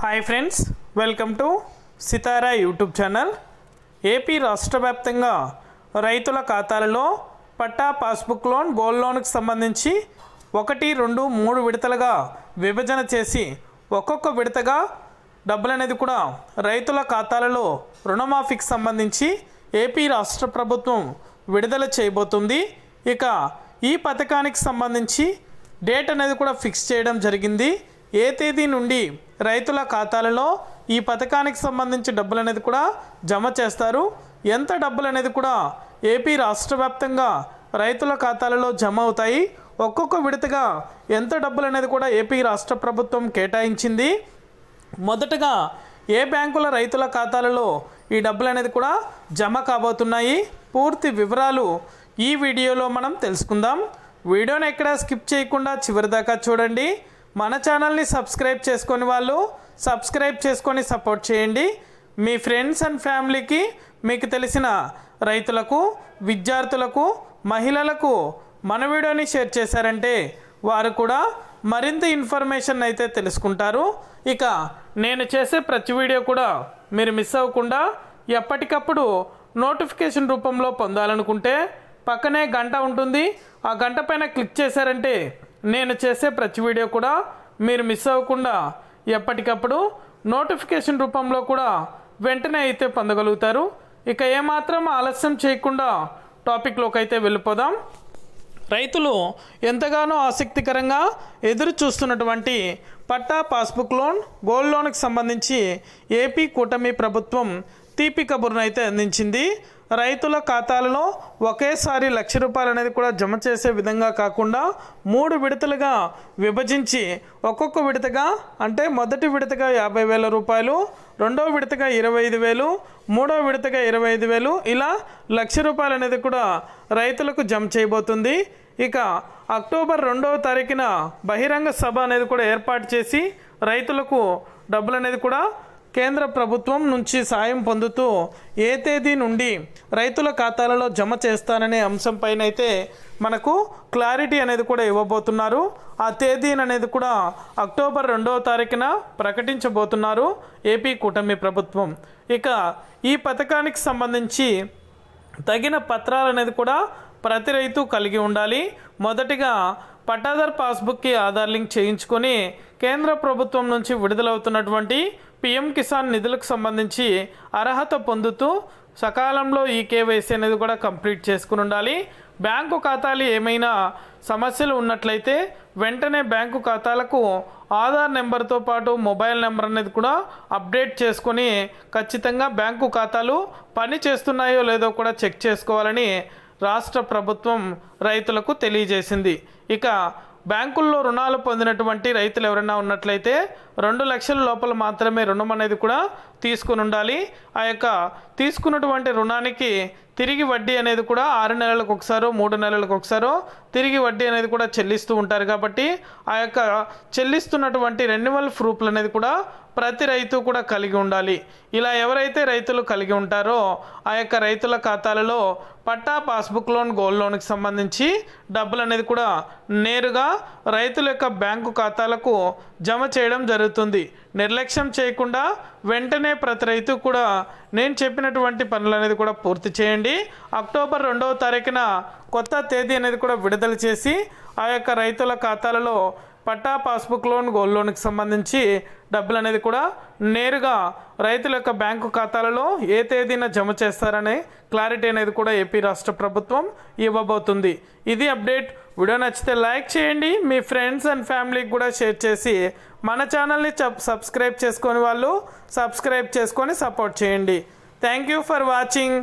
Hi friends, welcome to Sitara YouTube channel. AP రాష్ట్ర వ్యాప్తంగా రైతుల ఖాతాలలో పట్టా పాస్బుక్ లోన్, గోల్డ్ లోన్కి సంబంధించి 1, 2, 3 విడతలుగా విభజన చేసి ఒక్కొక్క విడతగా డబ్బులు అనేది కూడా రైతుల ఖాతాలలో రుణమాఫీకి సంబంధించి ఏపీ రాష్ట్ర ప్రభుత్వం విడుదల చేయబోతుంది. ఇక ఈ పథకానికి సంబంధించి డేట్ అనేది కూడా ఫిక్స్ చేయడం జరిగింది. ఏ తేదీ నుండి రైతుల ఖాతాలలో ఈ పథకానికి సంబంధించి డబ్బులు అనేది కూడా జమ చేస్తారు, ఎంత డబ్బులు అనేది కూడా ఏపీ రాష్ట్ర వ్యాప్తంగా రైతుల ఖాతాలలో జమ అవుతాయి, ఒక్కొక్క విడతగా ఎంత డబ్బులు అనేది కూడా ఏపీ రాష్ట్ర ప్రభుత్వం కేటాయించింది, మొదటగా ఏ బ్యాంకుల రైతుల ఖాతాలలో ఈ డబ్బులు అనేది కూడా జమ కాబోతున్నాయి, పూర్తి వివరాలు ఈ వీడియోలో మనం తెలుసుకుందాం. వీడియోని ఎక్కడ స్కిప్ చేయకుండా చివరిదాకా చూడండి. మన ఛానల్ని సబ్స్క్రైబ్ చేసుకొని వాళ్ళు సబ్స్క్రైబ్ చేసుకొని సపోర్ట్ చేయండి. మీ ఫ్రెండ్స్ అండ్ ఫ్యామిలీకి, మీకు తెలిసిన రైతులకు, విద్యార్థులకు, మహిళలకు మన వీడియోని షేర్ చేశారంటే వారు కూడా మరింత ఇన్ఫర్మేషన్ అయితే తెలుసుకుంటారు. ఇక నేను చేసే ప్రతి వీడియో కూడా మీరు మిస్ అవ్వకుండా ఎప్పటికప్పుడు నోటిఫికేషన్ రూపంలో పొందాలనుకుంటే పక్కనే గంట ఉంటుంది, ఆ గంట పైన క్లిక్ చేశారంటే నేను చేసే ప్రతి వీడియో కూడా మీరు మిస్ అవ్వకుండా ఎప్పటికప్పుడు నోటిఫికేషన్ రూపంలో కూడా వెంటనే అయితే పొందగలుగుతారు. ఇక ఏమాత్రం ఆలస్యం చేయకుండా టాపిక్లోకి అయితే వెళ్ళిపోదాం. రైతులు ఎంతగానో ఆసక్తికరంగా ఎదురు చూస్తున్నటువంటి పట్టా పాస్బుక్ లోన్, గోల్డ్ లోన్కి సంబంధించి ఏపీ కూటమి ప్రభుత్వం తీపి కబుర్ను అయితే అందించింది. రైతుల ఖాతాలలో ఒకేసారి ₹1,00,000 అనేది కూడా జమ చేసే విధంగా కాకుండా 3 విడతలుగా విభజించి ఒక్కొక్క విడతగా, అంటే మొదటి విడతగా ₹50,000, రెండవ విడతగా 25,000, మూడవ విడతగా 25,000, ఇలా ₹1,00,000 అనేది కూడా రైతులకు జమ చేయబోతుంది. ఇక అక్టోబర్ 2వ తారీఖున బహిరంగ సభ అనేది కూడా ఏర్పాటు చేసి రైతులకు డబ్బులు అనేది కూడా కేంద్ర ప్రభుత్వం నుంచి సాయం పొందుతూ ఏ తేదీ నుండి రైతుల ఖాతాలలో జమ చేస్తాననే అంశంపైన అయితే మనకు క్లారిటీ అనేది కూడా ఇవ్వబోతున్నారు. ఆ తేదీని అనేది కూడా అక్టోబర్ 2వ తారీఖున ప్రకటించబోతున్నారు ఏపీ కూటమి ప్రభుత్వం. ఇక ఈ పథకానికి సంబంధించి తగిన పత్రాలు అనేది కూడా ప్రతి రైతు కలిగి ఉండాలి. మొదటిగా పట్టాదార్ పాస్బుక్కి ఆధార్ లింక్ చేయించుకొని కేంద్ర ప్రభుత్వం నుంచి విడుదలవుతున్నటువంటి పిఎం కిసాన్ నిధులకు సంబంధించి అర్హత పొందుతూ సకాలంలో ఈ కేవైసీ అనేది కూడా కంప్లీట్ చేసుకుని ఉండాలి. బ్యాంకు ఖాతాలు ఏమైనా సమస్యలు ఉన్నట్లయితే వెంటనే బ్యాంకు ఖాతాలకు ఆధార్ నెంబర్తో పాటు మొబైల్ నెంబర్ అనేది కూడా అప్డేట్ చేసుకొని ఖచ్చితంగా బ్యాంకు ఖాతాలు పని చేస్తున్నాయో లేదో కూడా చెక్ చేసుకోవాలని రాష్ట్ర ప్రభుత్వం రైతులకు తెలియజేసింది. ఇక బ్యాంకుల్లో రుణాలు పొందినటువంటి రైతులు ఎవరైనా ఉన్నట్లయితే 2 లక్షల లోపల మాత్రమే రుణం అనేది కూడా తీసుకుని ఉండాలి. ఆ యొక్క తీసుకున్నటువంటి రుణానికి తిరిగి వడ్డీ అనేది కూడా 6 నెలలకు ఒకసారో 3 నెలలకు ఒకసారో తిరిగి వడ్డీ అనేది కూడా చెల్లిస్తూ ఉంటారు. కాబట్టి ఆ యొక్క చెల్లిస్తున్నటువంటి రెన్యువల్ ప్రూఫ్లు అనేది కూడా ప్రతి రైతు కూడా కలిగి ఉండాలి. ఇలా ఎవరైతే రైతులు కలిగి ఉంటారో ఆ యొక్క రైతుల ఖాతాలలో పట్టా పాస్బుక్ లోన్, గోల్డ్ లోన్కి సంబంధించి డబ్బులు అనేది కూడా నేరుగా రైతుల యొక్క బ్యాంకు ఖాతాలకు జమ చేయడం జరుగుతుంది. నిర్లక్ష్యం చేయకుండా వెంటనే ప్రతి రైతు కూడా నేను చెప్పినటువంటి పనులు అనేది కూడా పూర్తి చేయండి. అక్టోబర్ 2వ తారీఖున కొత్త తేదీ అనేది కూడా విడుదల చేసి ఆ యొక్క రైతుల ఖాతాలలో పట్టా పాస్బుక్ లోన్, గోల్డ్ లోన్కి సంబంధించి డబ్బులు అనేది కూడా నేరుగా రైతుల యొక్క బ్యాంకు ఖాతాలలో ఏ తేదీన జమ చేస్తారనే క్లారిటీ అనేది కూడా ఏపీ రాష్ట్ర ప్రభుత్వం ఇవ్వబోతుంది. ఇది అప్డేట్. వీడియో నచ్చితే లైక్ చేయండి, మీ ఫ్రెండ్స్ అండ్ ఫ్యామిలీకి కూడా షేర్ చేసి మన ఛానల్ని సబ్స్క్రైబ్ చేసుకొని వాళ్ళు సబ్స్క్రైబ్ చేసుకొని సపోర్ట్ చేయండి. Thank you for watching.